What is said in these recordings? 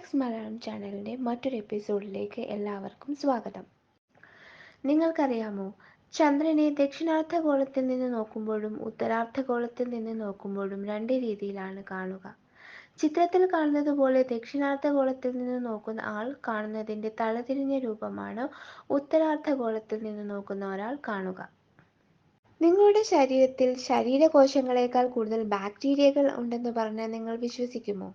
Max Malayalam ചാനലിൻ്റെ മറ്റൊരു എപ്പിസോഡിലേക്ക് എല്ലാവർക്കും സ്വാഗതം. നിങ്ങൾക്കറിയാമോ, ചന്ദ്രനെ ദക്ഷിണാർദ്ധഗോളത്തിൽ നിന്ന് നോക്കുമ്പോഴും ഉത്തരാർദ്ധഗോളത്തിൽ നിന്ന് നോക്കുമ്പോഴും രണ്ട് രീതിയിലാണ് കാണുക. ചിത്രത്തിൽ കാണുന്നത് പോലെ ദക്ഷിണാർദ്ധഗോളത്തിൽ നിന്ന് നോക്കുന്ന ആൾ കാണുന്നതിൻ്റെ തലതിരിഞ്ഞ രൂപമാണ് ഉത്തരാർദ്ധഗോളത്തിൽ നിന്ന് നോക്കുന്ന ഒരാൾ കാണുക. നിങ്ങളുടെ ശരീരത്തിൽ ശരീരകോശങ്ങളേക്കാൾ കൂടുതൽ ബാക്ടീരിയകൾ ഉണ്ടെന്ന് പറഞ്ഞാൽ നിങ്ങൾ വിശ്വസിക്കുമോ?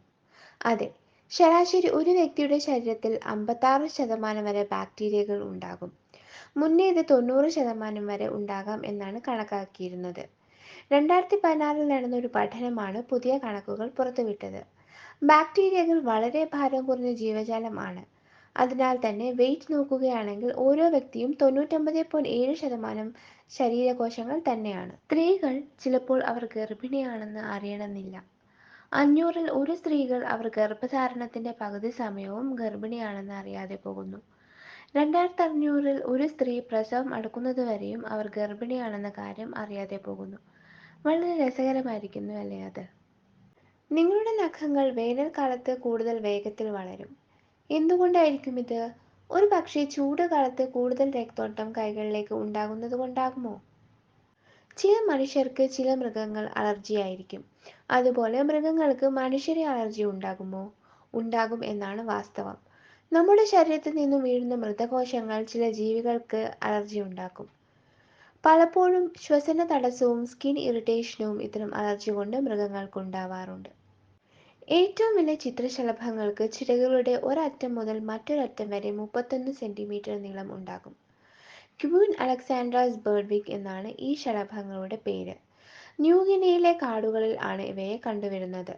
അതെ, ശരാശരി ഒരു വ്യക്തിയുടെ ശരീരത്തിൽ 56% വരെ ബാക്ടീരിയകൾ ഉണ്ടാകും. മുന്നേ ഇത് 90% വരെ ഉണ്ടാകാം എന്നാണ് കണക്കാക്കിയിരുന്നത്. 2016 നടന്ന ഒരു പഠനമാണ് പുതിയ കണക്കുകൾ പുറത്തുവിട്ടത്. ബാക്ടീരിയകൾ വളരെ ഭാരം കുറഞ്ഞ ജീവജാലമാണ്. അതിനാൽ തന്നെ വെയിറ്റ് നോക്കുകയാണെങ്കിൽ ഓരോ വ്യക്തിയും 99.7% ശരീരകോശങ്ങൾ തന്നെയാണ്. സ്ത്രീകൾ ചിലപ്പോൾ അവർ ഗർഭിണിയാണെന്ന് അറിയണമെന്നില്ല. 500-ൽ 1 സ്ത്രീകൾ അവർ ഗർഭധാരണത്തിന്റെ പകുതി സമയവും ഗർഭിണിയാണെന്ന് അറിയാതെ പോകുന്നു. 2500-ൽ 1 സ്ത്രീ പ്രസവം അടുക്കുന്നതുവരെയും അവർ ഗർഭിണിയാണെന്ന കാര്യം അറിയാതെ പോകുന്നു. വളരെ രസകരമായിരിക്കുന്നു അല്ലേ അത്? നിങ്ങളുടെ നഖങ്ങൾ വേനൽക്കാലത്ത് കൂടുതൽ വേഗത്തിൽ വളരും. എന്തുകൊണ്ടായിരിക്കും ഇത്? ഒരു പക്ഷേ ചൂട് കാലത്ത് കൂടുതൽ രക്തോട്ടം കൈകളിലേക്ക് ഉണ്ടാകുന്നത് കൊണ്ടാകുമോ? ചില മനുഷ്യർക്ക് ചില മൃഗങ്ങൾ അലർജിയായിരിക്കും. അതുപോലെ മൃഗങ്ങൾക്ക് മനുഷ്യരെ അലർജി ഉണ്ടാകുമോ? ഉണ്ടാകും എന്നാണ് വാസ്തവം. നമ്മുടെ ശരീരത്തിൽ നിന്നും വീഴുന്ന മൃതകോശങ്ങൾ ചില ജീവികൾക്ക് അലർജി ഉണ്ടാക്കും. പലപ്പോഴും ശ്വസന തടസ്സവും സ്കിൻ ഇറിറ്റേഷനും ഇത്തരം അലർജി കൊണ്ട് മൃഗങ്ങൾക്കുണ്ടാവാറുണ്ട്. ഏറ്റവും വലിയ ചിത്രശലഭങ്ങൾക്ക് ചിറകുകളുടെ ഒരറ്റം മുതൽ മറ്റൊരറ്റം വരെ 31 സെന്റിമീറ്റർ നീളം ഉണ്ടാകും. ക്വീൻ അലക്സാൻഡ്രാസ് ബേർഡ്വിക് എന്നാണ് ഈ ശലഭങ്ങളുടെ പേര്. ന്യൂഗിനിയയിലെ കാടുകളിൽ ആണ് ഇവയെ കണ്ടുവരുന്നത്.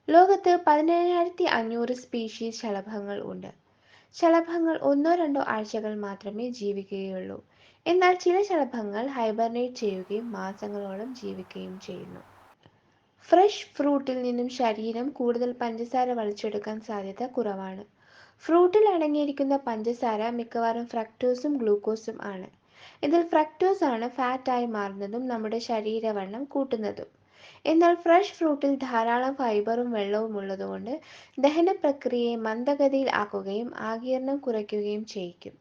ലോകത്ത് 17,500 സ്പീഷീസ് ശലഭങ്ങൾ ഉണ്ട്. ശലഭങ്ങൾ 1-2 ആഴ്ചകൾ മാത്രമേ ജീവിക്കുകയുള്ളൂ. എന്നാൽ ചില ശലഭങ്ങൾ ഹൈബർനേറ്റ് ചെയ്യുകയും മാസങ്ങളോളം ജീവിക്കുകയും ചെയ്യുന്നു. ഫ്രഷ് ഫ്രൂട്ടിൽ നിന്നും ശരീരം കൂടുതൽ പഞ്ചസാര വലിച്ചെടുക്കാൻ സാധ്യത കുറവാണ്. ഫ്രൂട്ടിൽ അടങ്ങിയിരിക്കുന്ന പഞ്ചസാര മിക്കവാറും ഫ്രക്ടോസും ഗ്ലൂക്കോസും ആണ്. ഇതിൽ ഫ്രക്ടോസ് ആണ് ഫാറ്റായി മാറുന്നതും നമ്മുടെ ശരീരവണ്ണം കൂട്ടുന്നതും. എന്നാൽ ഫ്രഷ് ഫ്രൂട്ടിൽ ധാരാളം ഫൈബറും വെള്ളവും ഉള്ളതുകൊണ്ട് ദഹന പ്രക്രിയയെ മന്ദഗതിയിൽ ആക്കുകയും ആഗിരണം കുറയ്ക്കുകയും ചെയ്യിക്കും.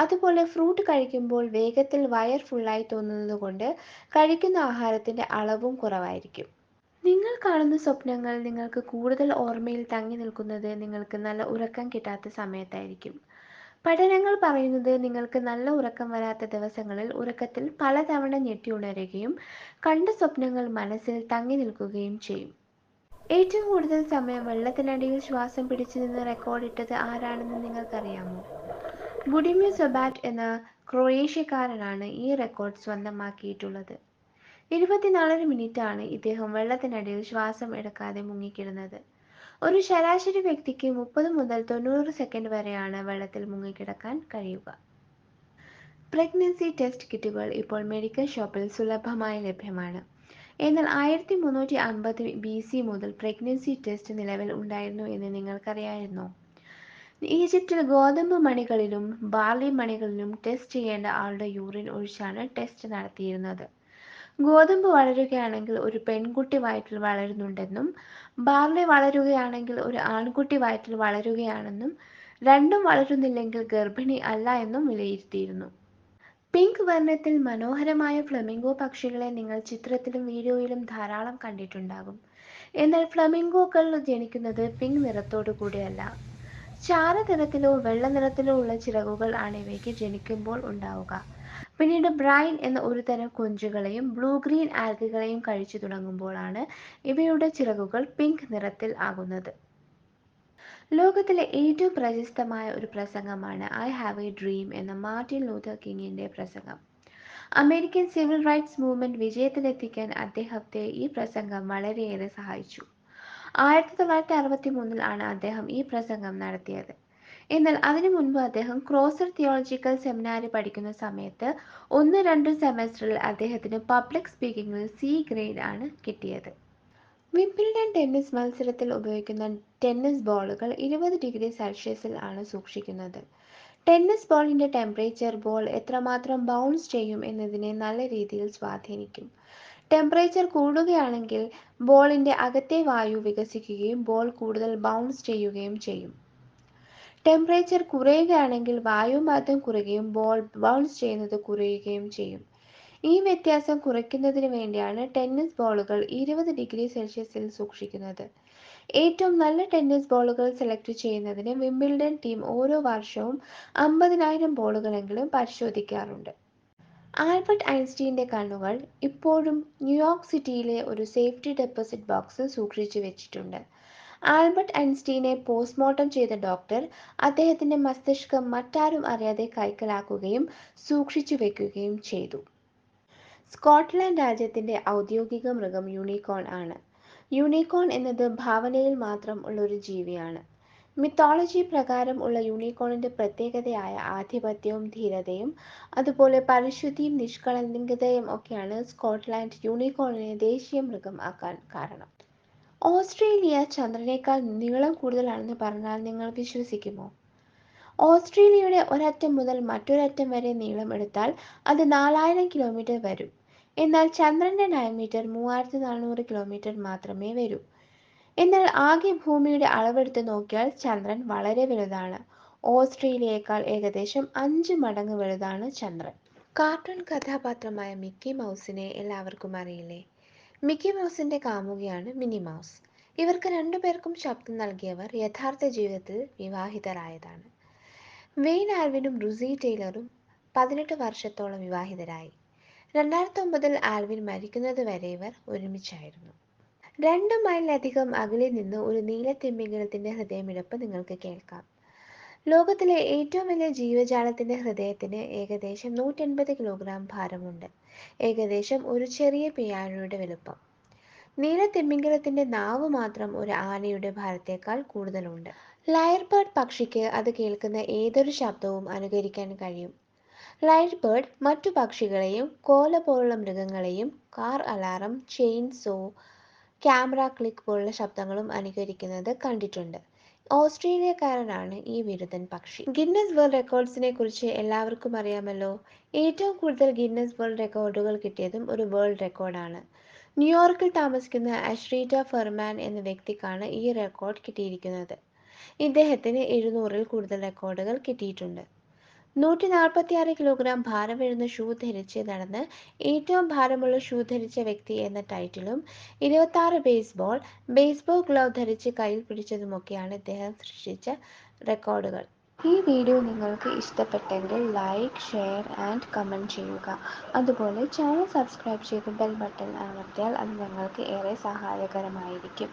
അതുപോലെ ഫ്രൂട്ട് കഴിക്കുമ്പോൾ വേഗത്തിൽ വയർ ഫുള്ളായി തോന്നുന്നതുകൊണ്ട് കഴിക്കുന്ന ആഹാരത്തിന്റെ അളവും കുറവായിരിക്കും. നിങ്ങൾ കാണുന്ന സ്വപ്നങ്ങൾ നിങ്ങൾക്ക് കൂടുതൽ ഓർമ്മയിൽ തങ്ങി നിൽക്കുന്നത് നിങ്ങൾക്ക് നല്ല ഉറക്കം കിട്ടാത്ത സമയത്തായിരിക്കും. പഠനങ്ങൾ പറയുന്നത് നിങ്ങൾക്ക് നല്ല ഉറക്കം വരാത്ത ദിവസങ്ങളിൽ ഉറക്കത്തിൽ പലതവണ ഞെട്ടി ഉണരുകയും കണ്ട സ്വപ്നങ്ങൾ മനസ്സിൽ തങ്ങി നിൽക്കുകയും ചെയ്യും. ഏറ്റവും കൂടുതൽ സമയം വെള്ളത്തിനടിയിൽ ശ്വാസം പിടിച്ചു നിന്ന് റെക്കോർഡിട്ടത് ആരാണെന്ന് നിങ്ങൾക്കറിയാമോ? ബുഡിമിർ സൊബാറ്റ് എന്ന ക്രൊയേഷ്യക്കാരനാണ് ഈ റെക്കോർഡ് സ്വന്തമാക്കിയിട്ടുള്ളത്. 24 മിനിറ്റാണ് ഇദ്ദേഹം വെള്ളത്തിനടിയിൽ ശ്വാസം എടുക്കാതെ മുങ്ങിക്കിടന്നത്. ഒരു ശരാശരി വ്യക്തിക്ക് 30 മുതൽ 90 സെക്കൻഡ് വരെയാണ് വെള്ളത്തിൽ മുങ്ങിക്കിടക്കാൻ കഴിയുക. പ്രഗ്നൻസി ടെസ്റ്റ് കിറ്റുകൾ ഇപ്പോൾ മെഡിക്കൽ ഷോപ്പിൽ സുലഭമായി ലഭ്യമാണ്. എന്നാൽ 1350 BC മുതൽ പ്രഗ്നൻസി ടെസ്റ്റ് നിലവിൽ ഉണ്ടായിരുന്നു എന്ന് നിങ്ങൾക്കറിയായിരുന്നോ? ഈജിപ്തിൽ ഗോതമ്പ് മണികളിലും ബാർലി മണികളിലും ടെസ്റ്റ് ചെയ്യേണ്ട ആളുടെ യൂറിൻ ഒഴിച്ചാണ് ടെസ്റ്റ് നടത്തിയിരുന്നത്. ഗോതമ്പ് വളരുകയാണെങ്കിൽ ഒരു പെൺകുട്ടി വയറ്റിൽ വളരുന്നുണ്ടെന്നും ബാർലി വളരുകയാണെങ്കിൽ ഒരു ആൺകുട്ടി വയറ്റിൽ വളരുകയാണെന്നും രണ്ടും വളരുന്നില്ലെങ്കിൽ ഗർഭിണി അല്ല എന്നും വിലയിരുത്തിയിരുന്നു. പിങ്ക് വർണ്ണത്തിൽ മനോഹരമായ ഫ്ലമിംഗോ പക്ഷികളെ നിങ്ങൾ ചിത്രത്തിലും വീഡിയോയിലും ധാരാളം കണ്ടിട്ടുണ്ടാകും. എന്നാൽ ഫ്ലമിംഗോകൾ ജനിക്കുന്നത് പിങ്ക് നിറത്തോടു കൂടിയല്ല. ചാരനിറത്തിലോ വെള്ള നിറത്തിലോ ഉള്ള ചിറകുകൾ ആണ് ഇവയ്ക്ക് ജനിക്കുമ്പോൾ ഉണ്ടാവുക. പിന്നീട് ബ്രൈൻ എന്ന ഒരു തരം കൊഞ്ചുകളെയും ബ്ലൂ ഗ്രീൻ ആൽഗകളെയും കഴിച്ചു തുടങ്ങുമ്പോഴാണ് ഇവയുടെ ചിറകുകൾ പിങ്ക് നിറത്തിൽ ആകുന്നത്. ലോകത്തിലെ ഏറ്റവും പ്രശസ്തമായ ഒരു പ്രസംഗമാണ് ഐ ഹാവ് എ ഡ്രീം എന്ന മാർട്ടിൻ ലൂഥർ കിങ്ങിന്റെ പ്രസംഗം. അമേരിക്കൻ സിവിൽ റൈറ്റ്സ് മൂവ്മെന്റ് വിജയത്തിലെത്തിക്കാൻ അദ്ദേഹത്തെ ഈ പ്രസംഗം വളരെയേറെ സഹായിച്ചു. 1963 ആണ് അദ്ദേഹം ഈ പ്രസംഗം നടത്തിയത്. എന്നാൽ അതിനു മുൻപ് അദ്ദേഹം ക്രോസർ തിയോളജിക്കൽ സെമിനാരി പഠിക്കുന്ന സമയത്ത് 1-2 സെമസ്റ്ററിൽ അദ്ദേഹത്തിന് പബ്ലിക് സ്പീക്കിംഗിൽ C ഗ്രേഡ് ആണ് കിട്ടിയത്. വിംബിൾഡൺ ടെന്നീസ് മത്സരത്തിൽ ഉപയോഗിക്കുന്ന ടെന്നീസ് ബോളുകൾ 20 ഡിഗ്രി സെൽഷ്യസിൽ ആണ് സൂക്ഷിക്കുന്നത്. ടെന്നീസ് ബോളിന്റെ ടെമ്പറേച്ചർ ബോൾ എത്രമാത്രം ബൗൺസ് ചെയ്യും എന്നതിനെ നല്ല രീതിയിൽ സ്വാധീനിക്കും. ടെമ്പറേച്ചർ കൂടുകയാണെങ്കിൽ ബോളിന്റെ അകത്തെ വായു വികസിക്കുകയും ബോൾ കൂടുതൽ ബൗൺസ് ചെയ്യുകയും ചെയ്യും. ടെമ്പറേച്ചർ കുറയുകയാണെങ്കിൽ വായുമർദ്ദം കുറയുകയും ബോൾ ബൗൺസ് ചെയ്യുന്നത് കുറയുകയും ചെയ്യും. ഈ വ്യത്യാസം കുറയ്ക്കുന്നതിന് വേണ്ടിയാണ് ടെന്നീസ് ബോളുകൾ 20°C സൂക്ഷിക്കുന്നത്. ഏറ്റവും നല്ല ടെന്നീസ് ബോളുകൾ സെലക്ട് ചെയ്യുന്നതിന് വിംബിൾഡൺ ടീം ഓരോ വർഷവും 50,000 ബോളുകളെങ്കിലും പരിശോധിക്കാറുണ്ട്. ആൽബർട്ട് ഐൻസ്റ്റീന്റെ കണ്ണുകൾ ഇപ്പോഴും ന്യൂയോർക്ക് സിറ്റിയിലെ ഒരു സേഫ്റ്റി ഡെപ്പോസിറ്റ് ബോക്സിൽ സൂക്ഷിച്ചു വെച്ചിട്ടുണ്ട്. ആൽബർട്ട് ഐൻസ്റ്റീനെ പോസ്റ്റ്മോർട്ടം ചെയ്ത ഡോക്ടർ അദ്ദേഹത്തിന്റെ മസ്തിഷ്കം മറ്റാരും അറിയാതെ കൈക്കലാക്കുകയും സൂക്ഷിച്ചു വെക്കുകയും ചെയ്തു. സ്കോട്ട്ലൻഡ് രാജ്യത്തിന്റെ ഔദ്യോഗിക മൃഗം യൂണിക്കോൺ ആണ്. യൂണിക്കോൺ എന്നത് ഭാവനയിൽ മാത്രം ഉള്ളൊരു ജീവിയാണ്. മിത്തോളജി പ്രകാരം ഉള്ള യൂണിക്കോണിന്റെ പ്രത്യേകതയായ ആധിപത്യവും ധീരതയും അതുപോലെ പരിശുദ്ധിയും നിഷ്കളങ്കതയും ഒക്കെയാണ് സ്കോട്ട്ലൻഡ് യൂണിക്കോണിനെ ദേശീയ മൃഗം ആക്കാൻ കാരണം. ഓസ്ട്രേലിയ ചന്ദ്രനേക്കാൾ നീളം കൂടുതലാണെന്ന് പറഞ്ഞാൽ നിങ്ങൾ വിശ്വസിക്കുമോ? ഓസ്ട്രേലിയയുടെ ഒരറ്റം മുതൽ മറ്റൊരറ്റം വരെ നീളം എടുത്താൽ അത് 4000 കിലോമീറ്റർ വരും. എന്നാൽ ചന്ദ്രന്റെ ഡയമീറ്റർ 3400 കിലോമീറ്റർ മാത്രമേ വരൂ. എന്നാൽ ആകെ ഭൂമിയുടെ അളവെടുത്ത് നോക്കിയാൽ ചന്ദ്രൻ വളരെ വലുതാണ്. ഓസ്ട്രേലിയയേക്കാൾ ഏകദേശം 5 മടങ്ങ് വലുതാണ് ചന്ദ്രൻ. കാർട്ടൂൺ കഥാപാത്രമായ മിക്കി മൗസിനെ എല്ലാവർക്കും അറിയില്ലേ? മിക്കി മൗസിന്റെ കാമുകിയാണ് മിനി മൗസ്. ഇവർക്ക് രണ്ടുപേർക്കും ശബ്ദം നൽകിയവർ യഥാർത്ഥ ജീവിതത്തിൽ വിവാഹിതരായതാണ്. വെയ്ൻ ആൽവിനും റുസി ടെയ്ലറും 18 വർഷത്തോളം വിവാഹിതരായി. 2009 ആൽവിൻ മരിക്കുന്നത് വരെ ഇവർ ഒരുമിച്ചായിരുന്നു. 2 മൈലിലധികം അകലെ നിന്ന് ഒരു നീലത്തിമിംഗലത്തിന്റെ ഹൃദയമിടിപ്പ് നിങ്ങൾക്ക് കേൾക്കാം. ലോകത്തിലെ ഏറ്റവും വലിയ ജീവജാലത്തിന്റെ ഹൃദയത്തിന് ഏകദേശം 180 കിലോഗ്രാം ഭാരമുണ്ട്. ഏകദേശം ഒരു ചെറിയ പിയാനോയുടെ വലുപ്പം. നീലത്തിമിംഗലത്തിന്റെ നാവ് മാത്രം ഒരു ആനയുടെ ഭാരത്തേക്കാൾ കൂടുതലുണ്ട്. ലയർബേർഡ് പക്ഷിക്ക് അത് കേൾക്കുന്ന ഏതൊരു ശബ്ദവും അനുകരിക്കാൻ കഴിയും. ലയർബേർഡ് മറ്റു പക്ഷികളെയും കോല പോലുള്ള മൃഗങ്ങളെയും car alarm, chain saw, camera click പോലുള്ള ശബ്ദങ്ങളും അനുകരിക്കുന്നത് കണ്ടിട്ടുണ്ട്. ഓസ്ട്രേലിയക്കാരനാണ് ഈ വിരുദ്ധൻ പക്ഷി. ഗിന്നസ് വേൾഡ് റെക്കോർഡ്സിനെ കുറിച്ച് എല്ലാവർക്കും അറിയാമല്ലോ. ഏറ്റവും കൂടുതൽ ഗിന്നസ് വേൾഡ് റെക്കോർഡുകൾ കിട്ടിയതും ഒരു വേൾഡ് റെക്കോർഡാണ്. ന്യൂയോർക്കിൽ താമസിക്കുന്ന അഷ്രീറ്റ ഫെർമാൻ എന്ന വ്യക്തിക്കാണ് ഈ റെക്കോർഡ് കിട്ടിയിരിക്കുന്നത്. ഇദ്ദേഹത്തിന് 700-ൽ കൂടുതൽ റെക്കോർഡുകൾ കിട്ടിയിട്ടുണ്ട്. 146 കിലോഗ്രാം ഭാരം വരുന്ന ഷൂ ധരിച്ച് നടന്ന് ഏറ്റവും ഭാരമുള്ള ഷൂ ധരിച്ച വ്യക്തി എന്ന ടൈറ്റിലും 26 ബേസ്ബോൾ ഗ്ലൗ ധരിച്ച് കയ്യിൽ പിടിച്ചതുമൊക്കെയാണ് ഇദ്ദേഹം സൃഷ്ടിച്ച റെക്കോർഡുകൾ. ഈ വീഡിയോ നിങ്ങൾക്ക് ഇഷ്ടപ്പെട്ടെങ്കിൽ ലൈക്ക്, ഷെയർ ആൻഡ് കമൻറ്റ് ചെയ്യുക. അതുപോലെ ചാനൽ സബ്സ്ക്രൈബ് ചെയ്ത് ബെൽ ബട്ടൺ അമർത്തിയാൽ അത് ഞങ്ങൾക്ക് ഏറെ സഹായകരമായിരിക്കും.